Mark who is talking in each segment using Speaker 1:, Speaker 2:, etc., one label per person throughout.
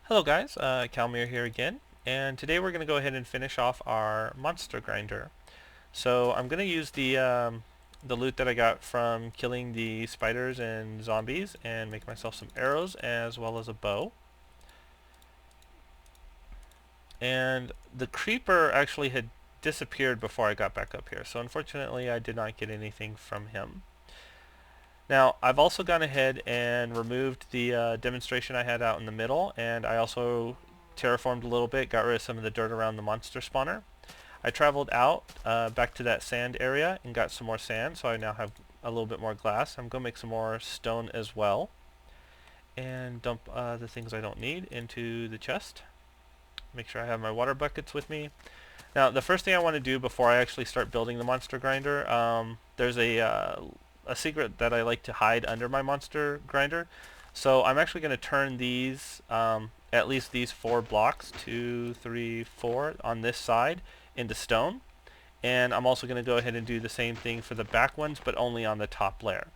Speaker 1: Hello guys, Kalmier here again, and today we're going to go ahead and finish off our monster grinder. So I'm going to use the loot that I got from killing the spiders and zombies and make myself some arrows as well as a bow. And the creeper actually had disappeared before I got back up here, so unfortunately I did not get anything from him. Now, I've also gone ahead and removed the demonstration I had out in the middle, and I also terraformed a little bit, got rid of some of the dirt around the monster spawner. I traveled out back to that sand area and got some more sand, so I now have a little bit more glass. I'm going to make some more stone as well, and dump the things I don't need into the chest. Make sure I have my water buckets with me. Now, the first thing I want to do before I actually start building the monster grinder, there's a secret that I like to hide under my monster grinder. So I'm actually going to turn these, at least these 4 blocks, 2, 3, 4, on this side into stone. And I'm also going to go ahead and do the same thing for the back ones, but only on the top layer.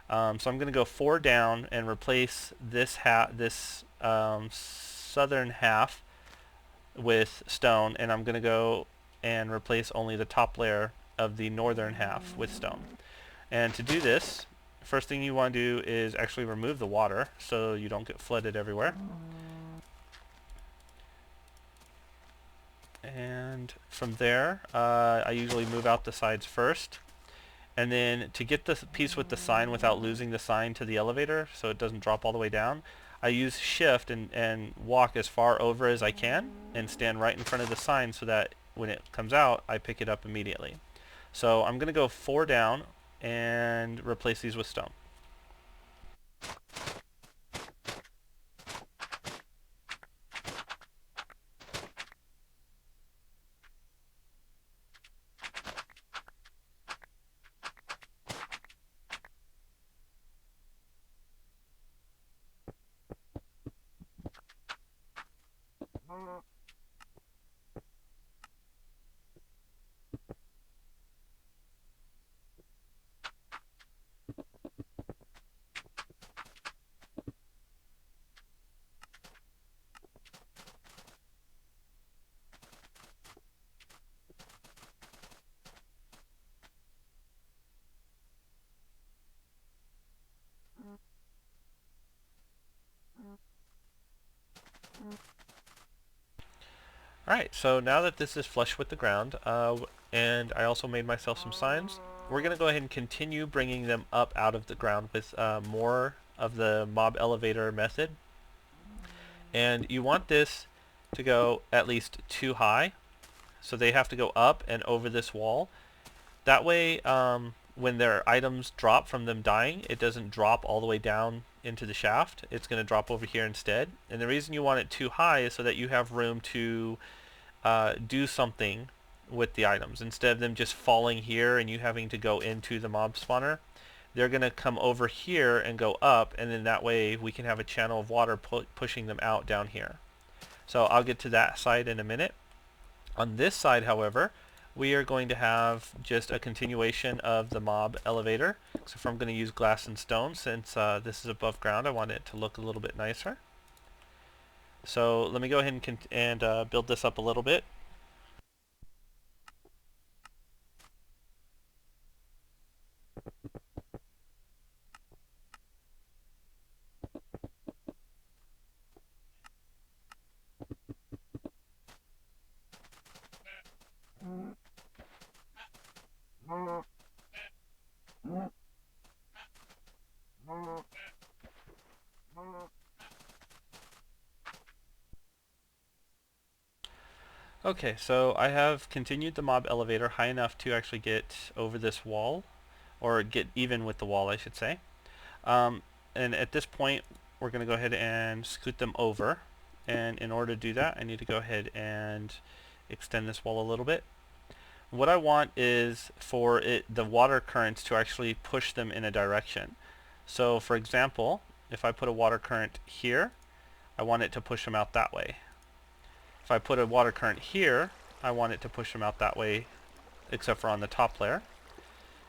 Speaker 1: So I'm going to go 4 down and replace this southern half with stone, and I'm going to go and replace only the top layer of the northern half with stone. And to do this, first thing you want to do is actually remove the water so you don't get flooded everywhere. And from there, I usually move out the sides first. And then to get the piece with the sign without losing the sign to the elevator so it doesn't drop all the way down, I use shift and walk as far over as I can and stand right in front of the sign so that when it comes out, I pick it up immediately. So I'm going to go 4 down and replace these with stone. Alright, so now that this is flush with the ground, and I also made myself some signs, we're going to go ahead and continue bringing them up out of the ground with more of the mob elevator method. And you want this to go at least 2 high, so they have to go up and over this wall. That way, when their items drop from them dying, it doesn't drop all the way down into the shaft. It's going to drop over here instead. And the reason you want it too high is so that you have room to do something with the items. Instead of them just falling here and you having to go into the mob spawner, they're going to come over here and go up, and then that way we can have a channel of water pushing them out down here. So I'll get to that side in a minute. On this side, however, we are going to have just a continuation of the mob elevator. So if I'm going to use glass and stone, since this is above ground, I want it to look a little bit nicer. So let me go ahead and build this up a little bit. Okay, so I have continued the mob elevator high enough to actually get over this wall, or get even with the wall, I should say. And at this point, we're going to go ahead and scoot them over. And in order to do that, I need to go ahead and extend this wall a little bit. What I want is for the water currents to actually push them in a direction. So for example, if I put a water current here, I want it to push them out that way. If I put a water current here, I want it to push them out that way, except for on the top layer.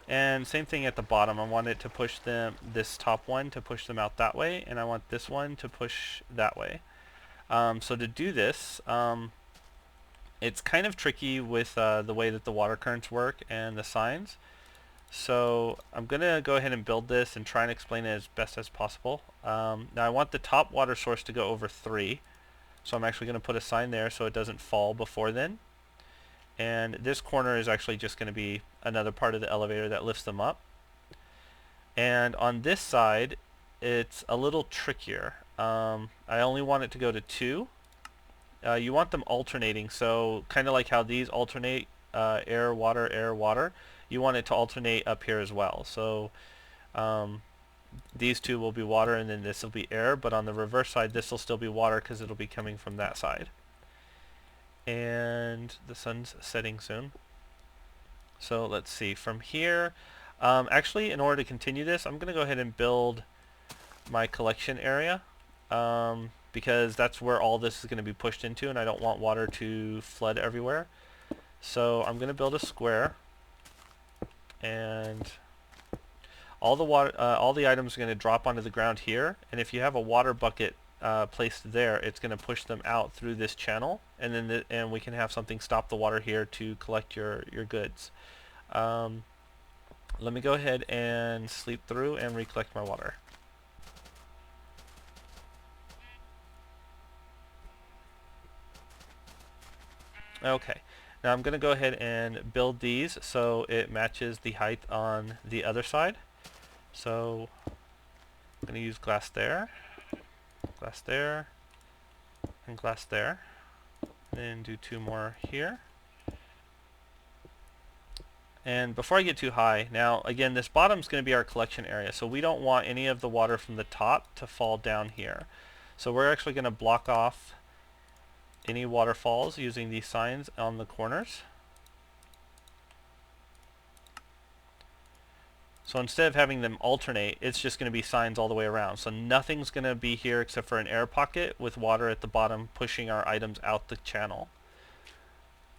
Speaker 1: And same thing at the bottom. I want it to push them, this top one to push them out that way, and I want this one to push that way. So to do this, it's kind of tricky with the way that the water currents work and the signs. So I'm going to go ahead and build this and try and explain it as best as possible. Now I want the top water source to go over 3. So I'm actually going to put a sign there so it doesn't fall before then. And this corner is actually just going to be another part of the elevator that lifts them up. And on this side, it's a little trickier. I only want it to go to 2. You want them alternating, so kind of like how these alternate air, water. You want it to alternate up here as well. So these two will be water and then this will be air, but on the reverse side this will still be water because it'll be coming from that side. And the sun's setting soon. So let's see, from here, actually in order to continue this, I'm going to go ahead and build my collection area. Because that's where all this is going to be pushed into, and I don't want water to flood everywhere. So I'm going to build a square, and all the items are going to drop onto the ground here. And if you have a water bucket placed there, it's going to push them out through this channel, and then and we can have something stop the water here to collect your goods. Let me go ahead and sleep through and recollect my water. Okay, now I'm going to go ahead and build these so it matches the height on the other side. So I'm going to use glass there, and glass there. Then do 2 more here. And before I get too high, now again this bottom is going to be our collection area, so we don't want any of the water from the top to fall down here. So we're actually going to block off any waterfalls using these signs on the corners. So instead of having them alternate, it's just going to be signs all the way around. So nothing's going to be here except for an air pocket with water at the bottom pushing our items out the channel.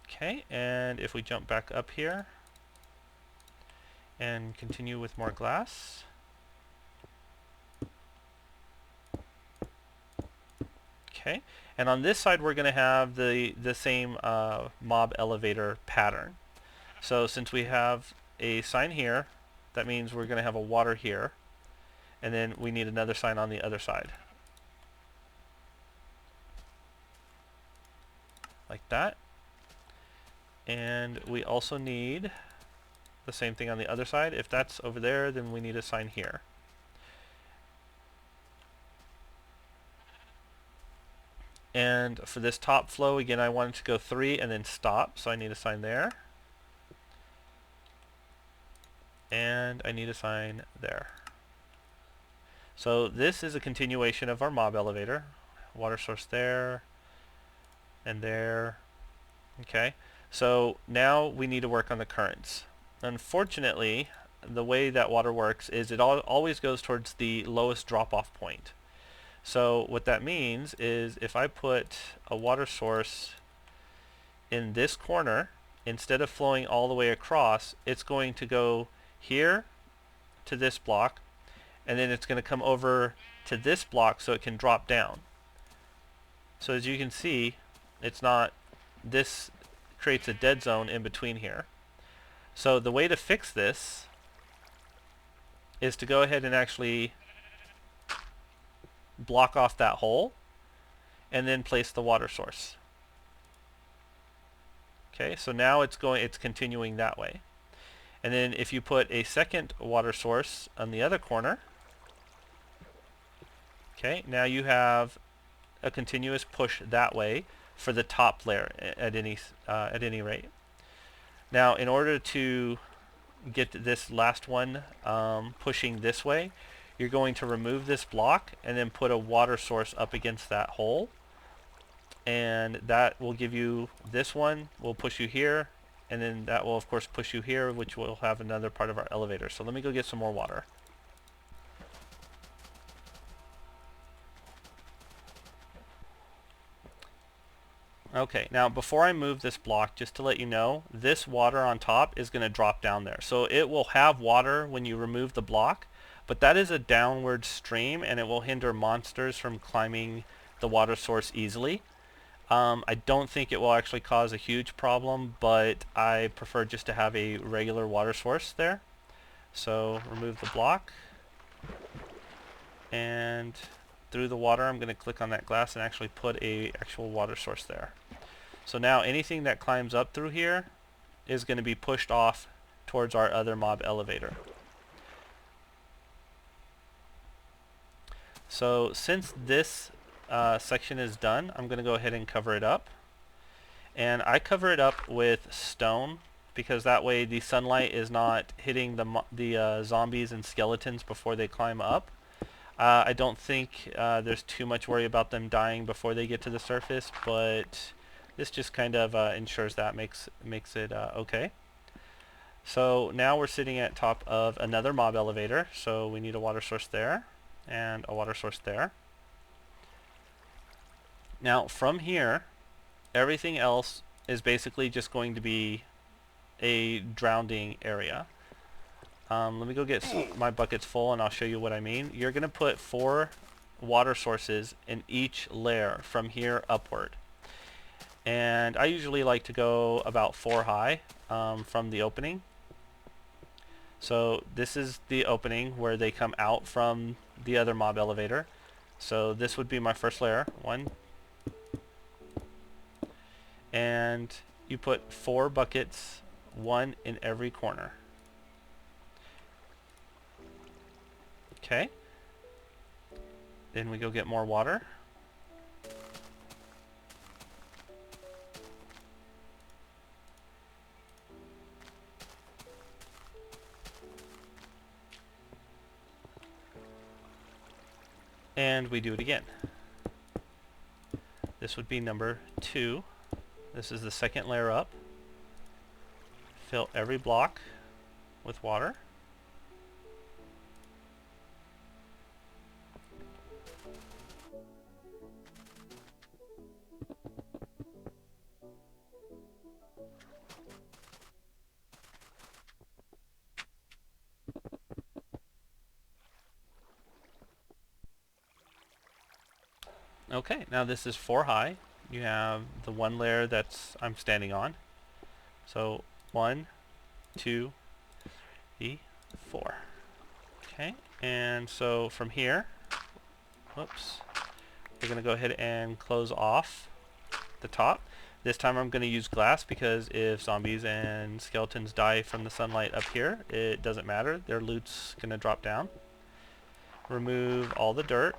Speaker 1: Okay, and if we jump back up here and continue with more glass. Okay, and on this side we're going to have the same mob elevator pattern. So since we have a sign here, that means we're going to have a water here, and then we need another sign on the other side. Like that. And we also need the same thing on the other side. If that's over there, then we need a sign here. And for this top flow, again, I want it to go 3 and then stop, so I need a sign there. And I need a sign there. So this is a continuation of our mob elevator. Water source there, and there. Okay, so now we need to work on the currents. Unfortunately, the way that water works is it always goes towards the lowest drop-off point. So what that means is if I put a water source in this corner, instead of flowing all the way across, it's going to go here to this block, and then it's going to come over to this block so it can drop down. So as you can see, it's not, this creates a dead zone in between here. So the way to fix this is to go ahead and actually block off that hole and then place the water source. Okay, so now it's continuing that way. And then if you put a second water source on the other corner, okay, now you have a continuous push that way for the top layer at any rate. Now in order to get this last one pushing this way, you're going to remove this block and then put a water source up against that hole, and that will give you, this one will push you here, and then that will of course push you here, which will have another part of our elevator. So let me go get some more water. Okay, now before I move this block, just to let you know, this water on top is going to drop down there. So it will have water when you remove the block, but that is a downward stream and it will hinder monsters from climbing the water source easily. I don't think it will actually cause a huge problem, but I prefer just to have a regular water source there. So remove the block, and through the water I'm going to click on that glass and actually put a actual water source there. So now anything that climbs up through here is going to be pushed off towards our other mob elevator. So since this section is done, I'm going to go ahead and cover it up. And I cover it up with stone because that way the sunlight is not hitting the zombies and skeletons before they climb up. I don't think there's too much worry about them dying before they get to the surface, but this just kind of ensures that makes it okay. So now we're sitting at top of another mob elevator, so we need a water source there and a water source there. Now from here, everything else is basically just going to be a drowning area. Let me go get my buckets full and I'll show you what I mean. You're going to put 4 water sources in each layer from here upward. And I usually like to go about 4 high from the opening. So this is the opening where they come out from the other mob elevator. So this would be my first layer. 1. And you put 4 buckets, 1 in every corner. Okay. Then we go get more water. And we do it again. This would be number 2. This is the second layer up. Fill every block with water. Okay, now this is 4 high. You have the 1 layer that's I'm standing on. So 1, 2, 3, 4. Okay, and so from here, whoops, we're going to go ahead and close off the top. This time I'm going to use glass because if zombies and skeletons die from the sunlight up here, it doesn't matter. Their loot's going to drop down. Remove all the dirt.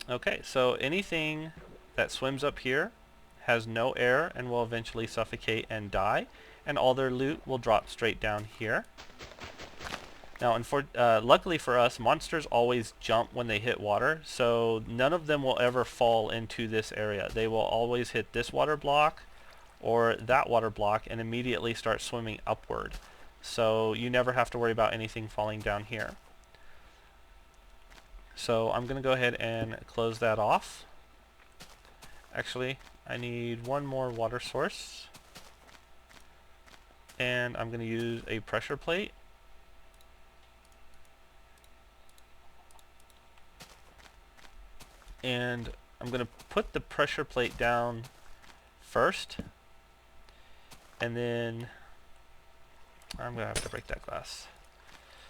Speaker 1: Okay, so anything that swims up here has no air and will eventually suffocate and die, and all their loot will drop straight down here. Now, luckily for us, monsters always jump when they hit water, so none of them will ever fall into this area. They will always hit this water block or that water block and immediately start swimming upward. So you never have to worry about anything falling down here. So I'm going to go ahead and close that off. Actually, I need 1 more water source. And I'm going to use a pressure plate. And I'm going to put the pressure plate down first. And then I'm going to have to break that glass.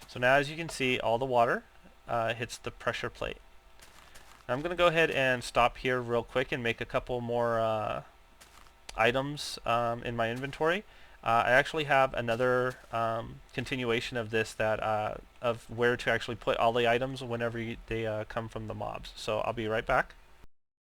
Speaker 1: So now as you can see, all the water hits the pressure plate. I'm going to go ahead and stop here real quick and make a couple more items in my inventory. I actually have another continuation of this that of where to actually put all the items whenever they come from the mobs. So I'll be right back.